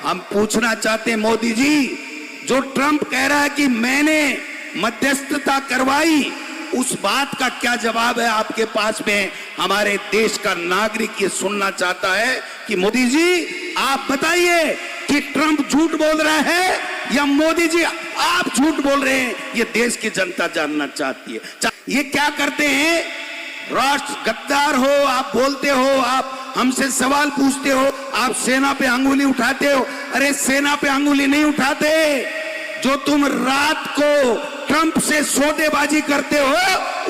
हम पूछना चाहते हैं मोदी जी, जो ट्रंप कह रहा है कि मैंने मध्यस्थता करवाई, उस बात का क्या जवाब है आपके पास में? हमारे देश का नागरिक ये सुनना चाहता है कि मोदी जी आप बताइए कि ट्रंप झूठ बोल रहा है या मोदी जी आप झूठ बोल रहे हैं? ये देश की जनता जानना चाहती है। ये क्या करते हैं? राष्ट्र गद्दार हो, आप बोलते हो, आप हमसे सवाल पूछते हो, आप सेना पे अंगुली उठाते हो। अरे सेना पे अंगुली नहीं उठाते, जो तुम रात को ट्रंप से सौदेबाजी करते हो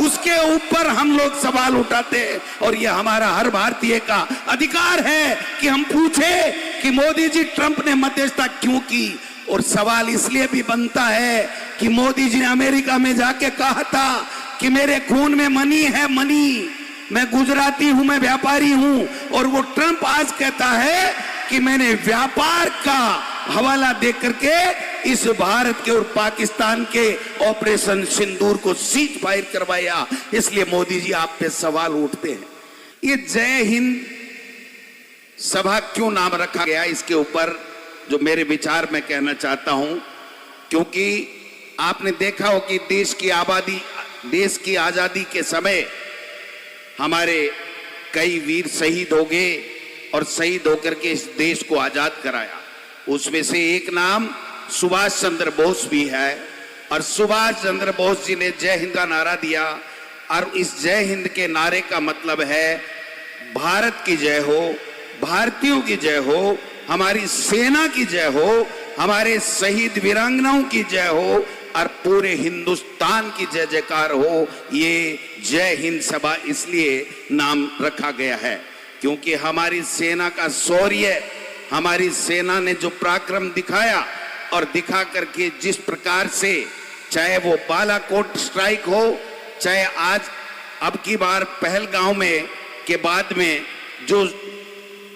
उसके ऊपर हम लोग सवाल उठाते हैं। और ये हमारा हर भारतीय का अधिकार है कि हम पूछे कि मोदी जी ट्रंप ने मध्यस्थता क्यों की। और सवाल इसलिए भी बनता है कि मोदी जी ने अमेरिका में जाके कहा था कि मेरे खून में मनी है, मनी, मैं गुजराती हूं, मैं व्यापारी हूं। और वो ट्रंप आज कहता है कि मैंने व्यापार का हवाला दे करके इस भारत के और पाकिस्तान के ऑपरेशन सिंदूर को सीज फायर करवाया। इसलिए मोदी जी आप पे सवाल उठते हैं। ये जय हिंद सभा क्यों नाम रखा गया, इसके ऊपर जो मेरे विचार मैं कहना चाहता हूं, क्योंकि आपने देखा हो कि देश की आजादी के समय हमारे कई वीर शहीद हो गए और शहीद होकर के इस देश को आजाद कराया। उसमें से एक नाम सुभाष चंद्र बोस भी है। और सुभाष चंद्र बोस जी ने जय हिंद का नारा दिया। और इस जय हिंद के नारे का मतलब है भारत की जय हो, भारतीयों की जय हो, हमारी सेना की जय हो, हमारे शहीद वीरांगनाओं की जय हो और पूरे हिंदुस्तान की जय जयकार हो। ये जय हिंद सभा इसलिए नाम रखा गया है क्योंकि हमारी सेना का शौर्य, हमारी सेना ने जो पराक्रम दिखाया और दिखा करके जिस प्रकार से, चाहे वो बालाकोट स्ट्राइक हो, चाहे आज अब की बार पहलगांव में के बाद में जो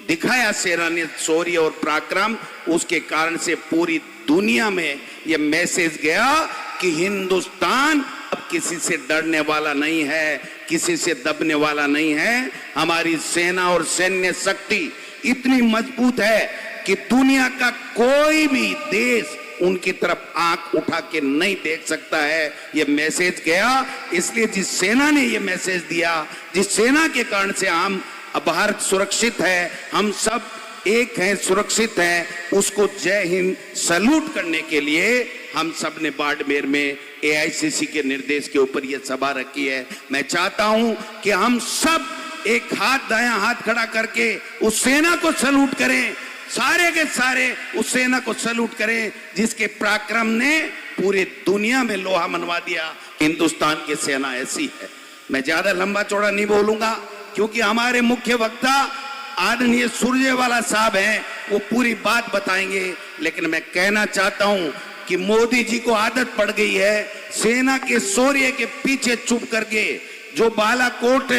दिखाया सेना ने शौर्य और पराक्रम, उसके कारण से पूरी दुनिया में यह मैसेज गया कि हिंदुस्तान अब किसी से डरने वाला नहीं है, किसी से दबने वाला नहीं है। हमारी सेना और सैन्य शक्ति इतनी मजबूत है कि दुनिया का कोई भी देश उनकी तरफ आंख उठा के नहीं देख सकता है। यह मैसेज गया। इसलिए जिस सेना ने यह मैसेज दिया, जिस सेना के कारण से हम भारत सुरक्षित है, हम सब एक हैं, सुरक्षित हैं, उसको जय हिंद सैल्यूट करने के लिए हम सब ने बाड़मेर में एआईसीसी के निर्देश के ऊपर यह सभा रखी है। मैं चाहता हूं कि हम सब एक हाथ दायां हाथ खड़ा करके उस सेना को सैल्यूट करें, सारे के सारे उस सेना को सैल्यूट करें जिसके पराक्रम ने पूरे दुनिया में लोहा मनवा दिया। हिंदुस्तान की सेना ऐसी है। मैं ज्यादा लंबा चौड़ा नहीं बोलूंगा क्योंकि हमारे मुख्य वक्ता आदरणीय सुरजेवाला साहब हैं, वो पूरी बात बताएंगे। लेकिन मैं कहना चाहता हूं कि मोदी जी को आदत पड़ गई है सेना के शौर्य के पीछे चुप करके। जो बालाकोट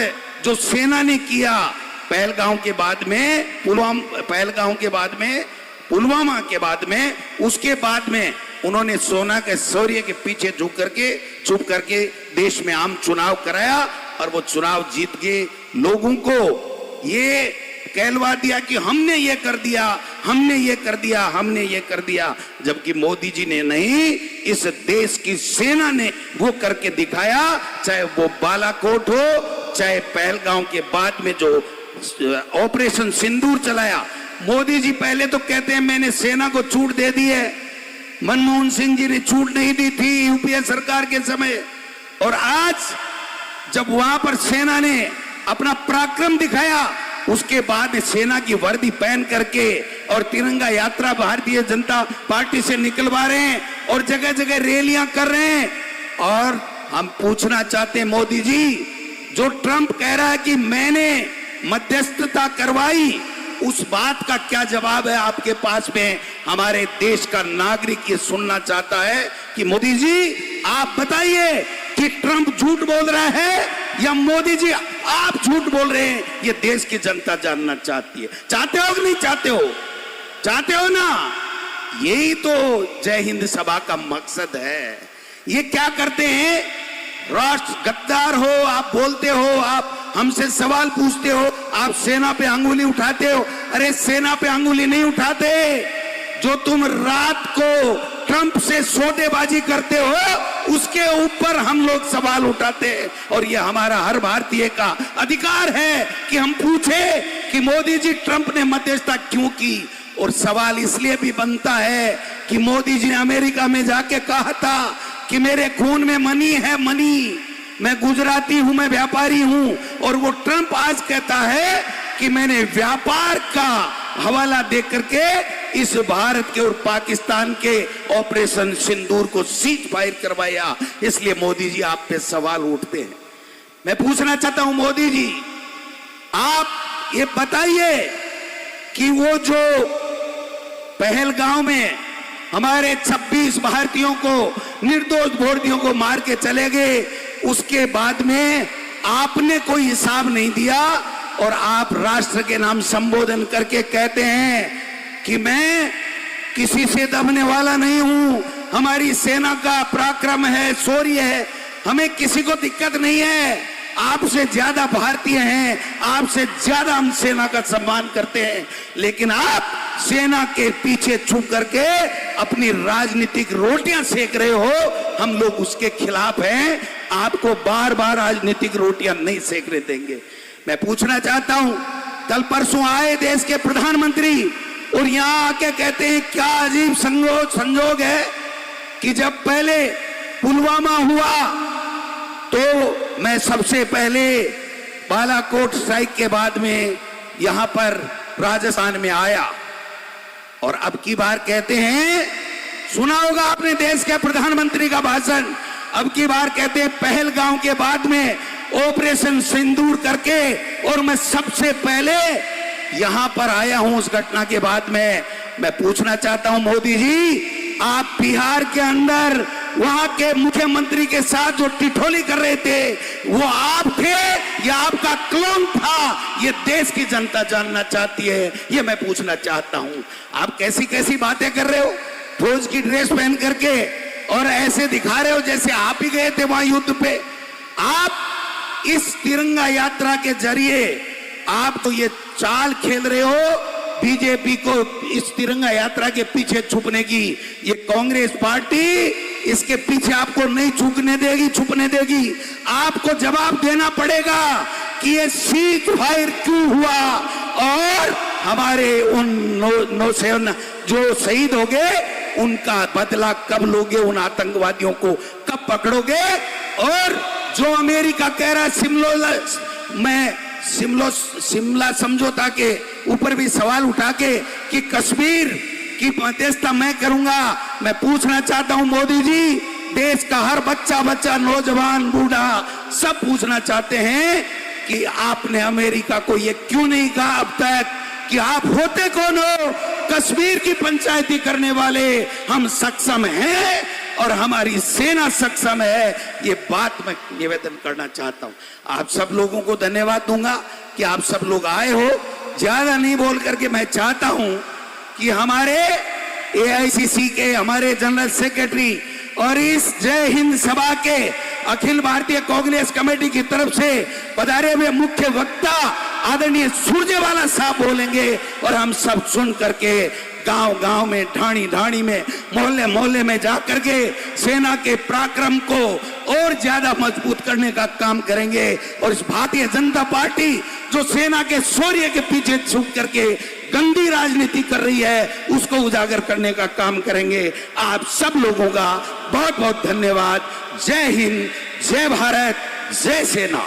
जो सेना ने किया पहलगांव के बाद में, पुलवामा के बाद में, उसके बाद में उन्होंने सोना के शौर्य के पीछे चुप करके देश में आम चुनाव कराया और वो चुनाव जीत के लोगों को ये कहलवा दिया कि हमने ये कर दिया, हमने ये कर दिया, हमने ये कर दिया। जबकि मोदी जी ने नहीं, इस देश की सेना ने वो करके दिखाया। चाहे वो बालाकोट हो, चाहे पहलगांव के बाद में जो ऑपरेशन सिंदूर चलाया। मोदी जी पहले तो कहते हैं मैंने सेना को छूट दे दी है, मनमोहन सिंह जी ने छूट नहीं दी थी यूपीए सरकार के समय। और आज जब वहां पर सेना ने अपना पराक्रम दिखाया, उसके बाद सेना की वर्दी पहन करके और तिरंगा यात्रा भारतीय जनता पार्टी से निकलवा रहे हैं और जगह जगह रैलियां कर रहे हैं। और हम पूछना चाहते हैं मोदी जी, जो ट्रंप कह रहा है कि मैंने मध्यस्थता करवाई, उस बात का क्या जवाब है आपके पास में? हमारे देश का नागरिक ये सुनना चाहता है कि मोदी जी आप बताइए कि ट्रंप झूठ बोल रहा है या मोदी जी आप झूठ बोल रहे हैं? ये देश की जनता जानना चाहती है। चाहते हो कि नहीं चाहते हो? चाहते हो ना? यही तो जय हिंद सभा का मकसद है। ये क्या करते हैं? राष्ट्र गद्दार हो, आप बोलते हो, आप हमसे सवाल पूछते हो, आप सेना पे अंगुली उठाते हो। अरे सेना पे अंगुली नहीं उठाते, जो तुम रात को ट्रंप से सौदेबाजी करते हो, उसके ऊपर हम लोग सवाल उठाते हैं। और ये हमारा हर भारतीय का अधिकार है कि हम पूछे कि मोदी जी, ट्रंप ने मध्यस्थता क्यों की। और सवाल इसलिए भी बनता है कि मोदी जी ने अमेरिका में जाके कहा था कि मेरे खून में मनी है, मनी, मैं गुजराती हूं, मैं व्यापारी हूं। और वो ट्रंप आज कहता है कि मैंने व्यापार का हवाला देकर के इस भारत के और पाकिस्तान के ऑपरेशन सिंदूर को सीज फायर करवाया। इसलिए मोदी जी आप पे सवाल उठते हैं। मैं पूछना चाहता हूं मोदी जी, आप ये बताइए कि वो जो पहलगांव में हमारे 26 भारतीयों को, निर्दोष भारतीयों को मार के चले गए, उसके बाद में आपने कोई हिसाब नहीं दिया और आप राष्ट्र के नाम संबोधन करके कहते हैं कि मैं किसी से दबने वाला नहीं हूं, हमारी सेना का पराक्रम है, शौर्य है, हमें किसी को दिक्कत नहीं है, आपसे ज्यादा भारतीय हैं, आपसे ज्यादा हम सेना का सम्मान करते हैं। लेकिन आप सेना के पीछे छुप करके अपनी राजनीतिक रोटियां सेक रहे हो, हम लोग उसके खिलाफ हैं। आपको बार बार राजनीतिक रोटियां नहीं सेकने देंगे। मैं पूछना चाहता हूं, कल परसों आए देश के प्रधानमंत्री और यहां आके कहते हैं, क्या अजीब संजोग है कि जब पहले पुलवामा हुआ तो मैं सबसे पहले बालाकोट स्ट्राइक के बाद में यहां पर राजस्थान में आया, और अब की बार कहते हैं, सुना होगा आपने देश के प्रधानमंत्री का भाषण, अब की बार कहते हैं पहलगांव के बाद में ऑपरेशन सिंदूर करके और मैं सबसे पहले यहां पर आया हूं उस घटना के बाद में। मैं पूछना चाहता हूं मोदी जी, आप बिहार के अंदर वहां के मुख्यमंत्री के साथ जो टिठोली कर रहे थे, वो आप थे या आपका क्लोन था? ये देश की जनता जानना चाहती है, ये मैं पूछना चाहता हूं। आप कैसी कैसी बातें कर रहे हो, फौज की ड्रेस पहन करके, और ऐसे दिखा रहे हो जैसे आप ही गए थे वहां युद्ध पे। आप इस तिरंगा यात्रा के जरिए आप तो ये चाल खेल रहे हो बीजेपी को इस तिरंगा यात्रा के पीछे छुपने की। ये कांग्रेस पार्टी इसके पीछे आपको नहीं छुपने देगी। आपको जवाब देना पड़ेगा कि ये सीज फायर क्यों हुआ और हमारे उन नौसेना जो शहीद हो गए उनका बदला कब लोगे, उन आतंकवादियों को कब पकड़ोगे। और जो अमेरिका कह रहा है शिमला समझौता के ऊपर भी सवाल उठा के कि कश्मीर की मध्यस्थता मैं करूंगा। मैं पूछना चाहता हूं मोदी जी, देश का हर बच्चा, नौजवान, बूढ़ा सब पूछना चाहते हैं कि आपने अमेरिका को ये क्यों नहीं कहा अब तक कि आप होते कौन हो? कश्मीर की पंचायती करने वाले हम सक्षम हैं और हमारी सेना सक्षम है। ये बात मैं निवेदन करना चाहता हूं। आप सब लोगों को धन्यवाद दूंगा कि आप सब लोग आए हो। ज्यादा नहीं बोल करके मैं चाहता हूं कि हमारे AICC के हमारे जनरल सेक्रेटरी और इस जय हिंद सभा के अखिल भारतीय कांग्रेस कमेटी की तरफ से पधारे हुए मुख्य वक्ता आदरणीय सुरजेवाला साहब बोलेंगे और हम सब सुन करके गांव-गांव में, ढाणी में, मोहल्ले में जाकर के सेना के पराक्रम को और ज्यादा मजबूत करने का काम करेंगे। और इस भारतीय जनता पार्टी जो सेना के शौर्य के पीछे छुप करके गंदी राजनीति कर रही है, उसको उजागर करने का काम करेंगे। आप सब लोगों का बहुत बहुत धन्यवाद। जय हिंद, जय भारत, जय सेना।